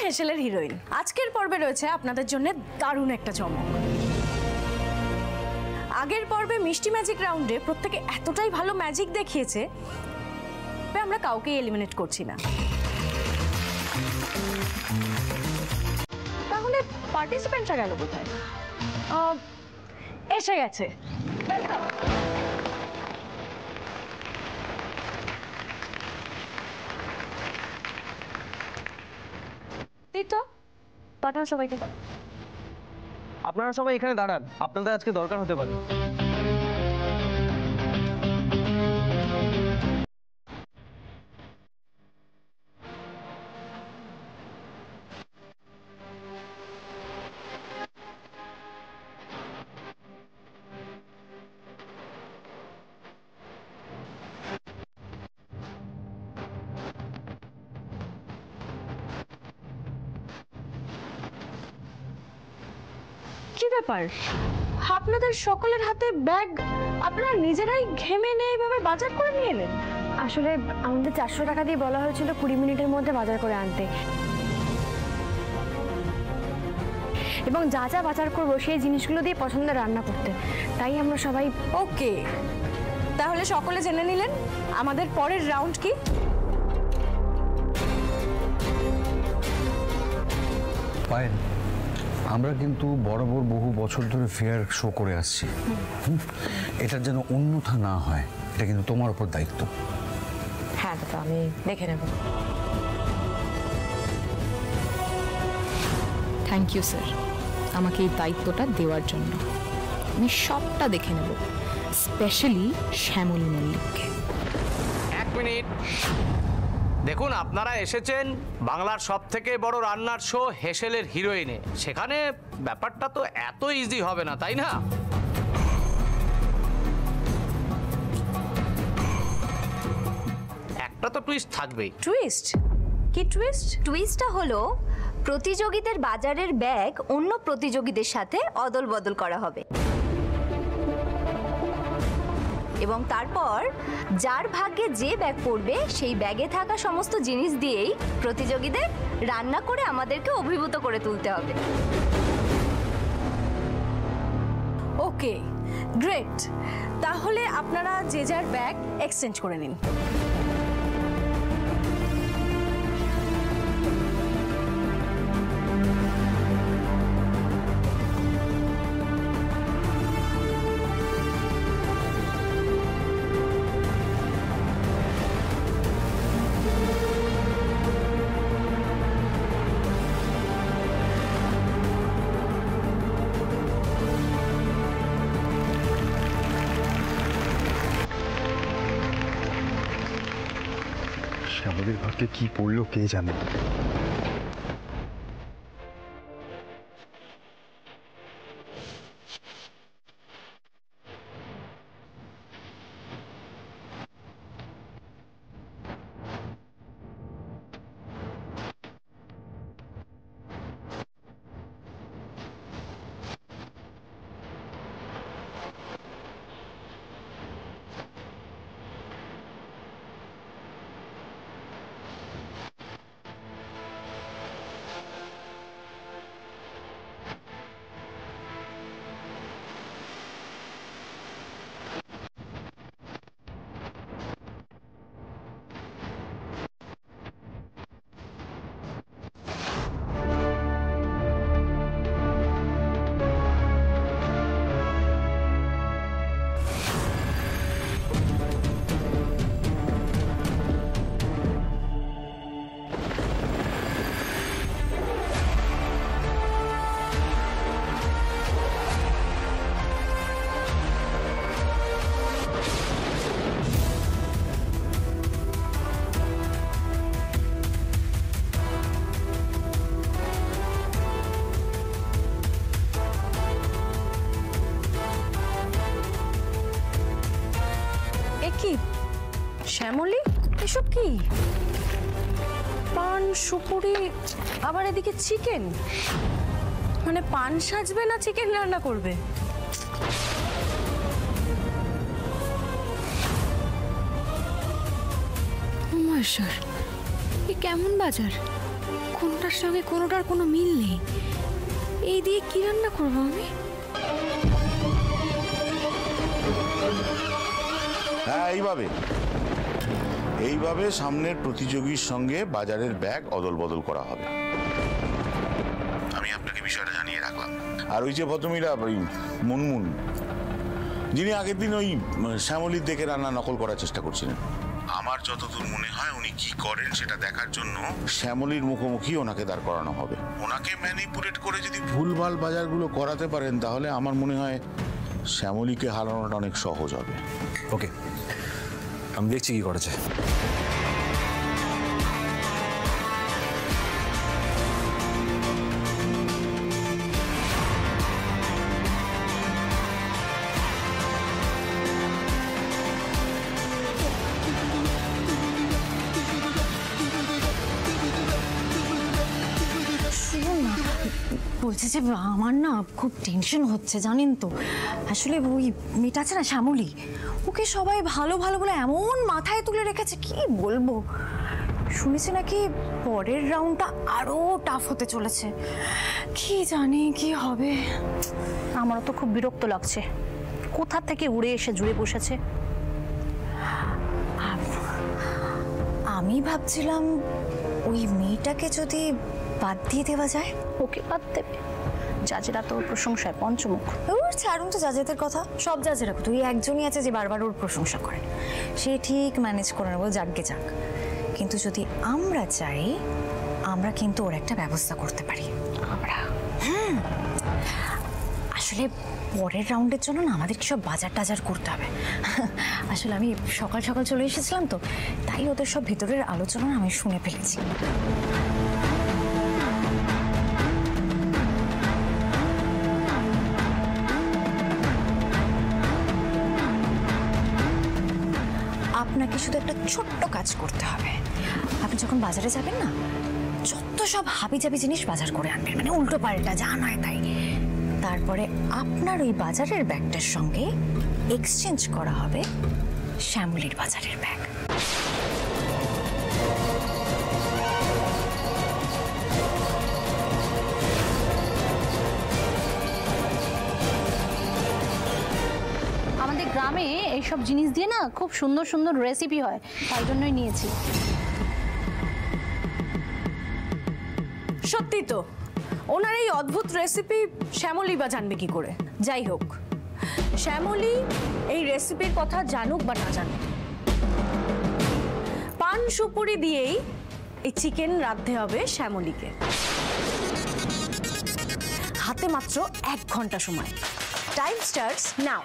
হেসেলের heroine. আজকের পর্বে রয়েছে আপনাদের জন্য দারুণ একটা চমক। আগের পর্বে মিষ্টি ম্যাজিক রাউন্ডে প্রত্যেকে এতটাই ভালো ম্যাজিক দেখিয়েছে, আমরা কাউকে এলিমিনেট করছি না। তাহলে পার্টিসিপেন্টরা গেল কোথায়? এসে গেছে। পাঠান সবাইকে। আপনারা সবাই এখানে দাঁড়ান, আপনাদের আজকে দরকার হতে পারে। কি ব্যাপার, আপনাদের সকলের হাতে ব্যাগ? আপনারা নিজেরাই ঘেমে নিয়ে এইভাবে বাজার করে নিয়ে এলেন? আসলে আমাদের 400 টাকা দিয়ে বলা হয়েছিল 20 মিনিটের মধ্যে বাজার করে আনতে, এবং যা যা বাজার করবো সেই জিনিসগুলো দিয়ে পছন্দের রান্না করতে। তাই আমরা সবাই। ওকে, তাহলে সকলে জেনে নিলেন আমাদের পরের রাউন্ড কি। পায়েল, আমরা কিন্তু বরাবর বহু বছর ধরে ফেয়ার শো করে আসছি। এটার যেন অন্যথা না হয়, এটা কিন্তু তোমার উপর দায়িত্ব। হ্যাঁ দাদা, আমি দেখে নেব। থ্যাংক ইউ স্যার, আমাকে এই দায়িত্বটা দেওয়ার জন্য। আমি সবটা দেখে নেব, স্পেশালি শ্যামলী মল্লিককে। এক মিনিট দেখুন, আপনারা এসেছেন বাংলার সবথেকে বড় রান্নার শো হেসেলের হিরোইনে। সেখানে ব্যাপারটা তো এত ইজি হবে না, তাই না? একটা তো টুইস্ট থাকবেই। টুইস্ট? কি টুইস্ট? টুইস্টটা হলো প্রতিযোগীদের বাজারের ব্যাগ অন্য প্রতিযোগীদের সাথে অদল বদল করা হবে, এবং তারপর যার ভাগ্যে যে ব্যাগ পড়বে সেই ব্যাগে থাকা সমস্ত জিনিস দিয়েই প্রতিযোগীদের রান্না করে আমাদেরকে অভিভূত করে তুলতে হবে। ওকে, গ্রেট। তাহলে আপনারা যে যার ব্যাগ এক্সচেঞ্জ করে নিন। শ্যামলীর ভাগ্যে কি পড়লো কে জানে। কি শ্যামলী, এসব কি? পান, সুপুরি, আবার এদিকে চিকেন। মানে পান সাজবে না চিকেন রান্না করবে? স্যার, এ কেমন বাজার? কোনোটার সঙ্গে কোনোটার কোনো মিল নেই। এই দিয়ে কি রান্না করবো আমি? হ্যাঁ, এইভাবে সামনের প্রতিযোগীর সঙ্গে বাজারের ব্যাগ অদল বদল করা হবে। আমি আপনাকে বিষয়টা জানিয়ে রাখলাম। আর ওই যে ভদ্রমহিলা, ওই মুনমুন, যিনি আগের দিন ওই শ্যামলীর দেখে রান্না নকল করার চেষ্টা করছিলেন, আমার যতদূর মনে হয় উনি কি করেন সেটা দেখার জন্য শ্যামলীর মুখোমুখি ওনাকে দাঁড় করানো হবে। ওনাকে ম্যানিপুলেট করে যদি ভুলভাল বাজারগুলো করাতে পারেন, তাহলে আমার মনে হয় শ্যামলীকে হারানোটা অনেক সহজ হবে। ওকে, আমি দেখছি কি করেছে। বলছে যে আমার না খুব টেনশন হচ্ছে, জানেন তো। আসলে ওই মেয়েটা আছে না, শ্যামলী, ওকে সবাই ভালো ভালো বলে এমন মাথায় তুলে রেখেছে, কি বলবো। শুনেছি নাকি পরের রাউন্ডটা আরো টাফ হতে চলেছে। কি জানি কি হবে। আমারও তো খুব বিরক্ত লাগছে, কোথা থেকে উড়ে এসে জুড়ে বসেছে। আমি ভাবছিলাম ওই মেয়েটাকে যদি বাদ দিয়ে দেওয়া যায়। ওকে বাদ দেবে? জাজেরা তো ওর প্রশংসায় পঞ্চমুখ। ওর ছাড়ুন তো জাজেদের কথা, সব জাজেরা তুই একজনই আছে যে বারবার ওর প্রশংসা করে। সে ঠিক ম্যানেজ করে নেবো, যাকগে যাক। কিন্তু যদি আমরা চাই, আমরা কিন্তু ওর একটা ব্যবস্থা করতে পারি। আমরা আসলে পরের রাউন্ডের জন্য না আমাদের কি সব বাজার টাজার করতে হবে। আসলে আমি সকাল সকাল চলে এসেছিলাম তো, তাই ওদের সব ভিতরের আলোচনা আমি শুনে ফেলেছি। আপনাকে শুধু একটা ছোট্ট কাজ করতে হবে। আপনি যখন বাজারে যাবেন না, যত সব হাবিজাবি জিনিস বাজার করে আনবেন, মানে উল্টো পাল্টা যা নয় তাই। তারপরে আপনার ওই বাজারের ব্যাগটার সঙ্গে এক্সচেঞ্জ করা হবে শ্যামলীর বাজারের ব্যাগ। আমাদের গ্রামে এইসব জিনিস দিয়ে না খুব সুন্দর সুন্দর রেসিপি হয়, তাই জন্যই নিয়েছি। সত্যি তো, ওনার এই অদ্ভুত রেসিপি শ্যামলী বা জানবে কি করে? যাই হোক, শ্যামলী এই রেসিপির কথা জানুক বা না জানুক, পান সুপুরি দিয়েই এই চিকেন রাঁধতে হবে শ্যামলীকে। হাতে মাত্র 1 ঘন্টা সময়। Time starts now.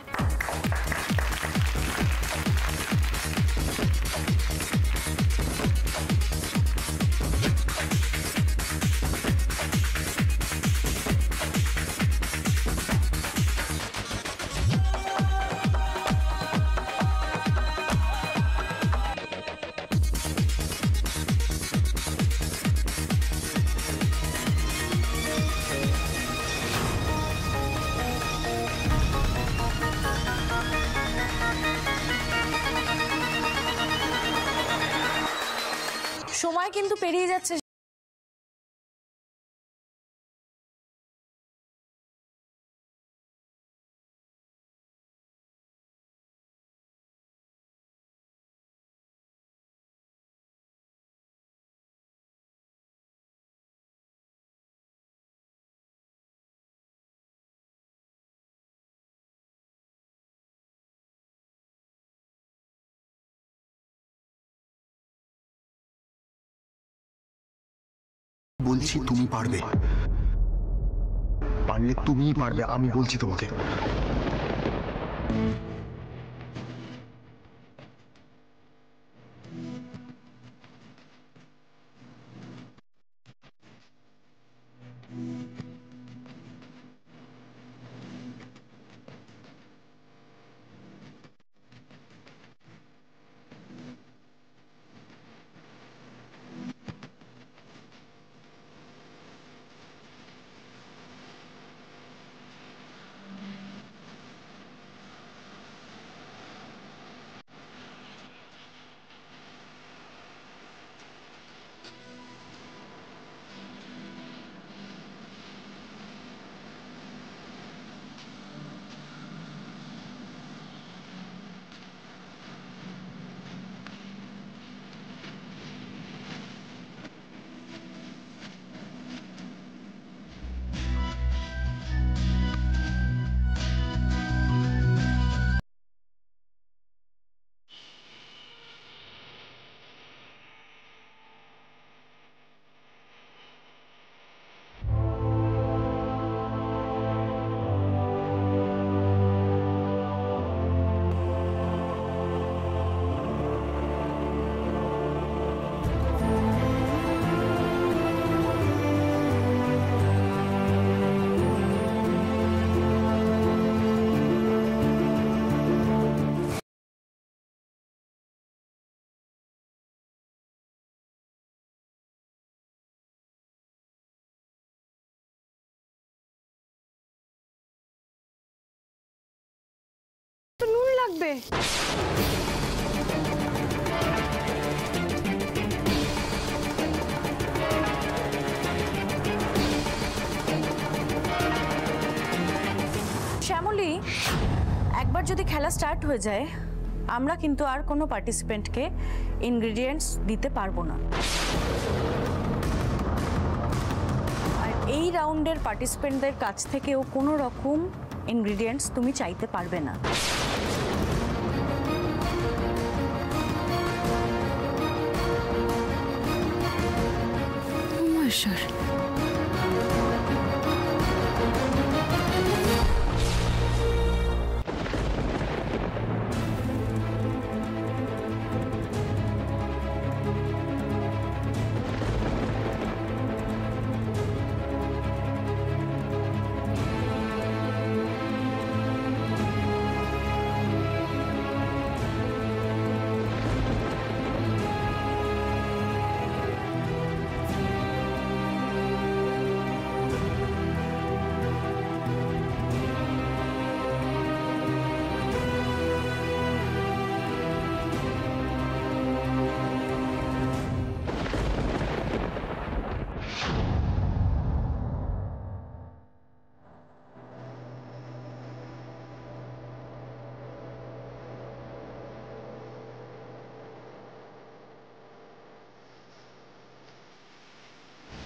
সময় কিন্তু পেরিয়ে যাচ্ছে। বলছি তুমি পারবে, পারলে তুমিই পারবে, আমি বলছি তোমাকে। তো নুন লাগবে। শ্যামলী, একবার যদি খেলা স্টার্ট হয়ে যায় আমরা কিন্তু আর কোনো পার্টিসিপেন্টকে ইনগ্রেডিয়েন্টস দিতে পারবো না। আর এই রাউন্ডের পার্টিসিপেন্টদের কাছ থেকেও কোনো রকম ইনগ্রেডিয়েন্টস তুমি চাইতে পারবে না। স্যার,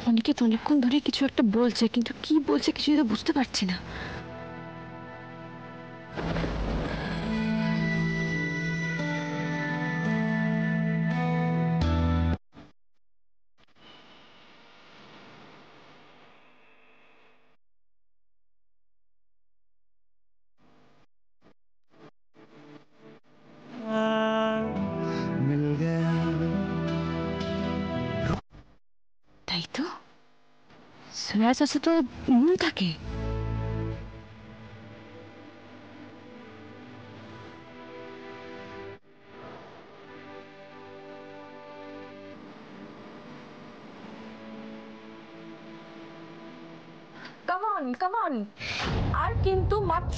অনিকেত অনেকক্ষণ ধরে কিছু একটা বলছে, কিন্তু কি বলছে কিছুই তো বুঝতে পারছি না। তাই তো, সোয়া সসে তো নুন থাকে। কাম অন, আর কিন্তু মাত্র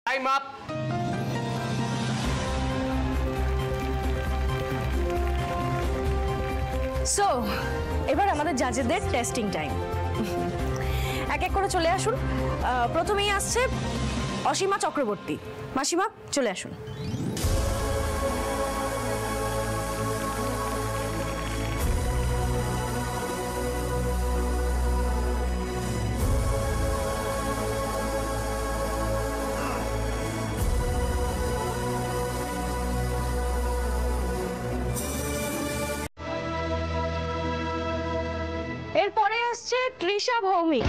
টাইম আপ। সো এবার আমাদের জাজেদের টেস্টিং টাইম। এক এক করে চলে আসুন। প্রথমেই আসছে অসীমা চক্রবর্তী। মাসিমা চলে আসুন। এরপরে আসছে তৃষা ভৌমিক।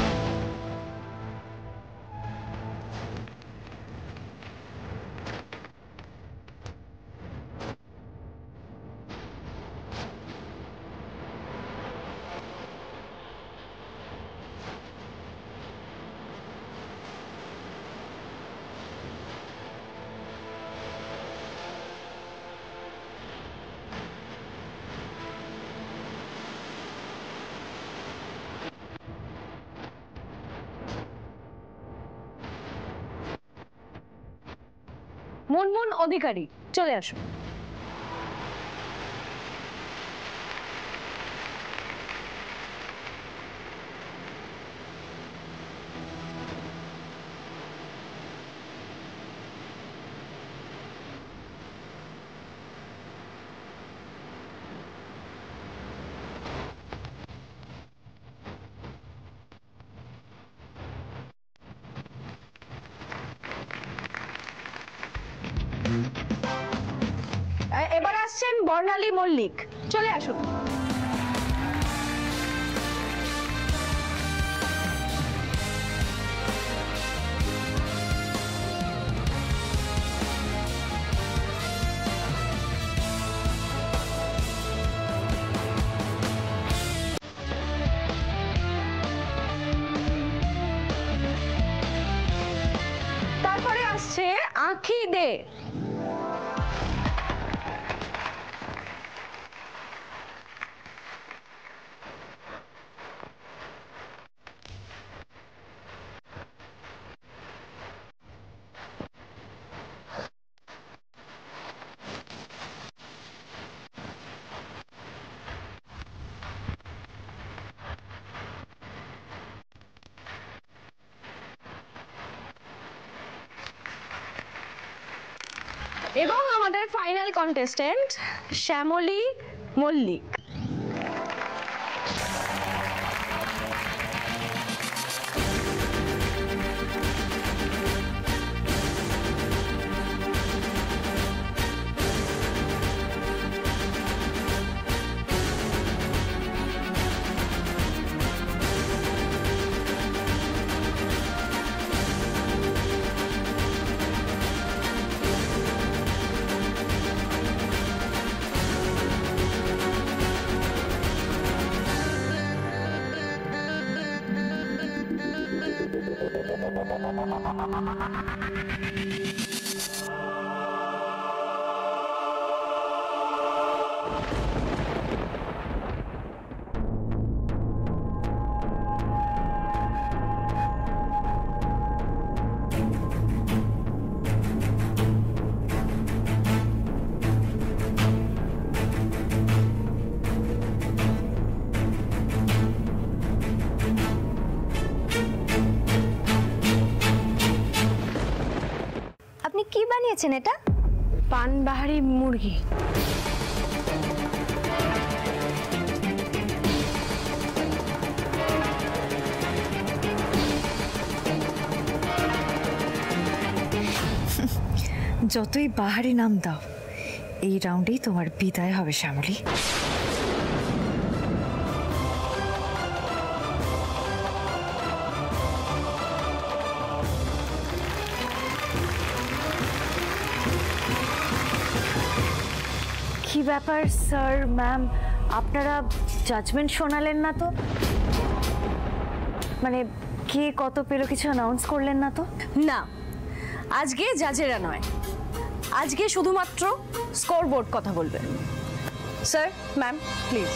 মুনমুন অধিকারী চলে আসুন। এবার আসছেন বর্ণালী মল্লিক, চলে আসুন। তারপরে আসছে আঁখি দে। এবং আমাদের ফাইনাল কন্টেস্টেন্ট শ্যামলী মল্লিক। আপনি কি বানিয়েছেন এটা? পানবাহারি মুরগি। যতই বাহারি নাম দাও, এই রাউন্ডেই তোমার বিদায় হবে শ্যামলী। কি ব্যাপার স্যার, ম্যাম, আপনারা জাজমেন্ট শোনালেন না তো? মানে কে কত পেল কিছু অ্যানাউন্স করলেন না তো? না, আজকে জাজেরা নয়, আজকে শুধুমাত্র স্কোর বোর্ড কথা বলবে। Sir, ma'am, please.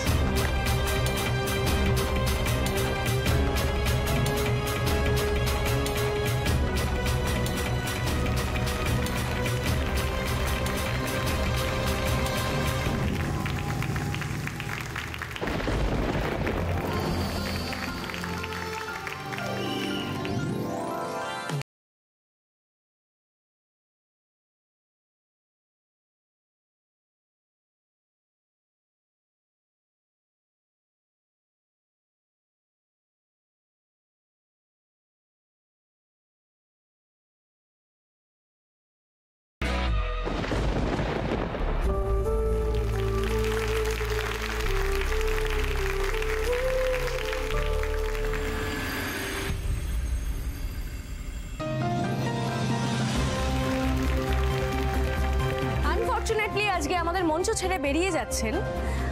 আনফরচুনেটলি আজকে আমাদের মঞ্চ ছেড়ে বেরিয়ে যাচ্ছেন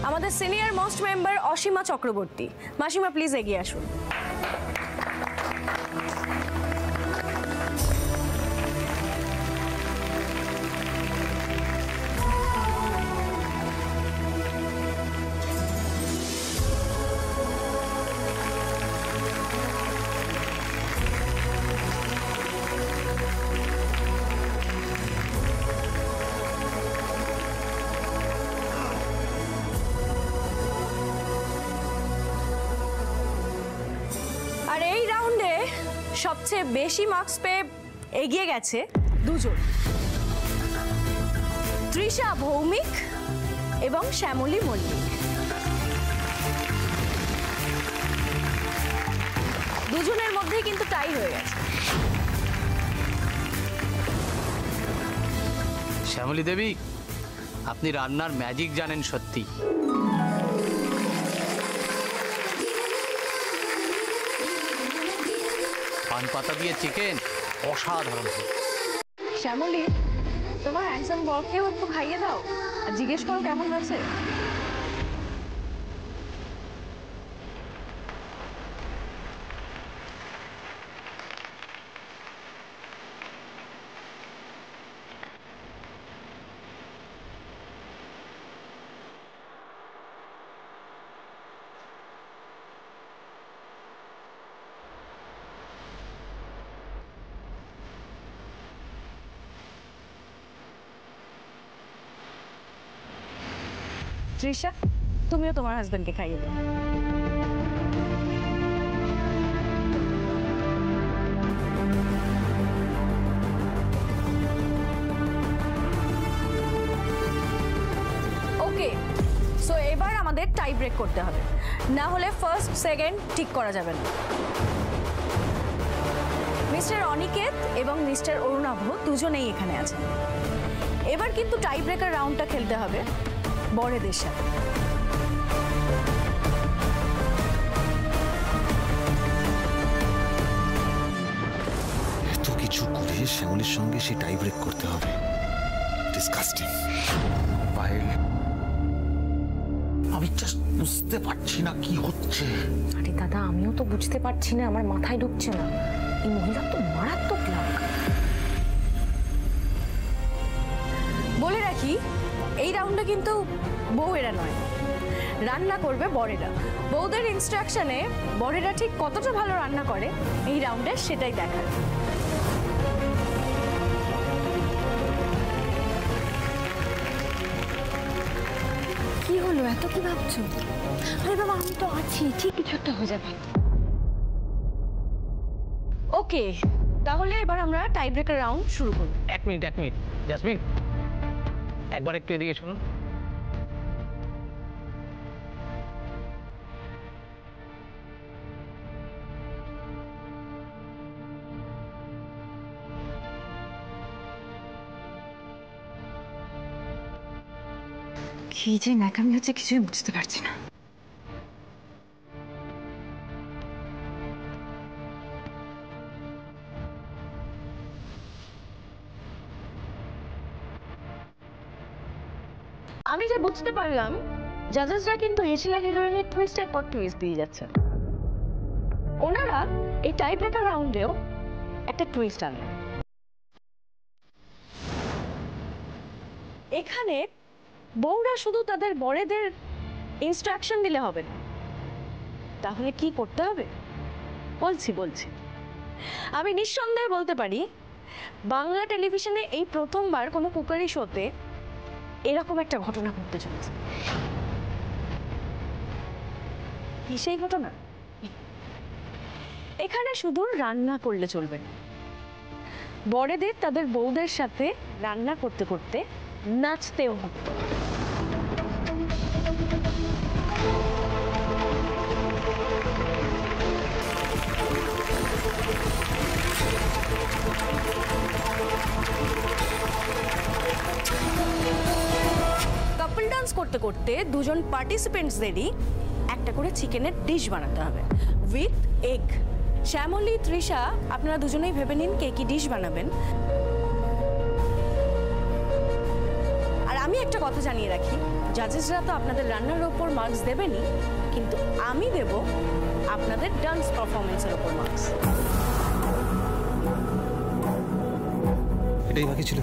আমাদের senior most member Asima Chakraborty. মাসিমা, প্লিজ এগিয়ে আসুন। আর এই রাউন্ডে সবচেয়ে বেশি মার্কস পেয়ে এগিয়ে গেছে দুজন, তৃষা ভৌমিক এবং শ্যামলী মল্লিক। দুজনের মধ্যেই কিন্তু টাই হয়ে গেছে। শ্যামলী দেবী, আপনি রান্নার ম্যাজিক জানেন সত্যি। পান পাতা দিয়ে চিকেন অসাধারণ। শ্যামলী, তোমার হ্যান্ডসাম বরকেও একটু খাইয়ে দাও আর জিজ্ঞেস করো কেমন আছে। তৃষা, তুমিও তোমার হাজবেন্ডকে খাইয়ে দাও। ওকে, সো এবার আমাদের টাই ব্রেক করতে হবে, না হলে ফার্স্ট সেকেন্ড ঠিক করা যাবে না। মিস্টার অনিকেত এবং মিস্টার অরুণাভ দুজনেই এখানে আছেন। এবার কিন্তু টাই ব্রেকার রাউন্ডটা খেলতে হবে বড়দের সাথে। এত কিছু করে শ্যামলীর সঙ্গে সে টাই ব্রেক করতে হবে, ডিসকাস্টিং। পায়েল, আমি জাস্ট বুঝতে পারছি না কি হচ্ছে। আরে দাদা, আমিও তো বুঝতে পারছি না, আমার মাথায় ঢুকছে না। এই মহিলা তো মারাত্মক লাগ। বলে রাখি, এই রাউন্ডে কিন্তু বউয়েরা নয়, রান্না করবে বরেরা। বউদের ইনস্ট্রাকশনে বরেরা ঠিক কতটা ভালো রান্না করে এই রাউন্ডে সেটাই দেখার। কি হলো, এত কি ভাবছো? আরে বাবা, আমি তো আছি, ঠিক কিছু একটা হয়ে যাবে। ওকে, তাহলে এবার আমরা টাই ব্রেকার রাউন্ড শুরু করব। এক মিনিট জাসমিন, একবার একটু এদিকে শুনুন। কি যে ন্যাকামি হচ্ছে কিছুই বুঝতে পারছি না। আমি যে বুঝতে পারলাম, জাজেসরা কিন্তু হেসেলা হিরোইনের টুইস্টের পর টুইস্ট দিয়ে যাচ্ছেন। ওনারা এই টাই ব্রেকার রাউন্ডেও একটা টুইস্ট আনলেন। এখানে বউরা শুধু তাদের বরেদের ইনস্ট্রাকশন দিলে হবে না, তাহলে কি করতে হবে বলছি। আমি নিঃসন্দেহে বলতে পারি, বাংলা টেলিভিশনে এই প্রথমবার কোনো কুকারি শোতে এরকম একটা ঘটনা ঘটতে চলেছে। কি সেই ঘটনা? এখানে শুধু রান্না করলে চলবে না, বরেদের তাদের বউদের সাথে রান্না করতে করতে নাচতেও হবে। কাপল ডান্স করতে করতে দুজন পার্টিসিপেন্টসদেরই একটা করে চিকেনের ডিশ বানাতে হবে উইথ এগ। শ্যামলী, তৃষা, আপনারা দুজনেই ভেবে নিন কে কি ডিশ বানাবেন। আর আমি একটা কথা জানিয়ে রাখি, জাজেসরা তো আপনাদের রান্নার ওপর মার্কস দেবেনই, কিন্তু আমি দেব আপনাদের ডান্স পারফরমেন্সের ওপর মার্কস। এটাই বাকি ছিল,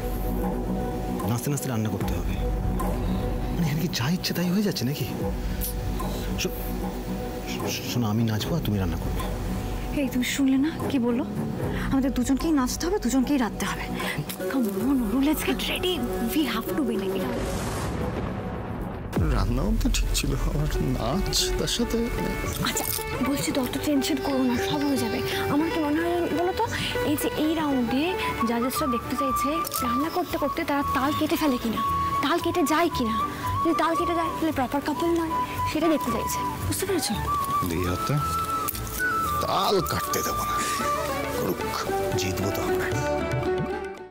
নাচতে নাচতে রান্না করতে হবে। মানে এখানে কি যা ইচ্ছে তাই হয়ে যাচ্ছে নাকি? শোনো, আমি নাচবো আর তুমি রান্না করবে। এই তুমি শুনলে না কি বললো? আমাদের দুজনকেই নাচতে হবে, দুজনকেই রাখতে হবে। Come on, let's get ready, we have to be ready. রান্নাও তো ঠিক ছিল, আমার নাচ তার সাথে। আচ্ছা বলছি তো, অত টেনশন করো না, সব হয়ে যাবে। আমার কি মনে হয় বলো তো, এই যে এই রাউন্ডে জাজেসরা দেখতে চাইছে রান্না করতে করতে তারা তাল কেটে ফেলে কিনা, তাল কেটে যায় কিনা। যদি তাল কেটে যায় তাহলে প্রপার কাপল নয়, সেটা দেখতে চাইছে। বুঝতে পেরেছো? এই হাতটা তাল কাটতে দেবো না, করুক, জিতবো তো আমরা।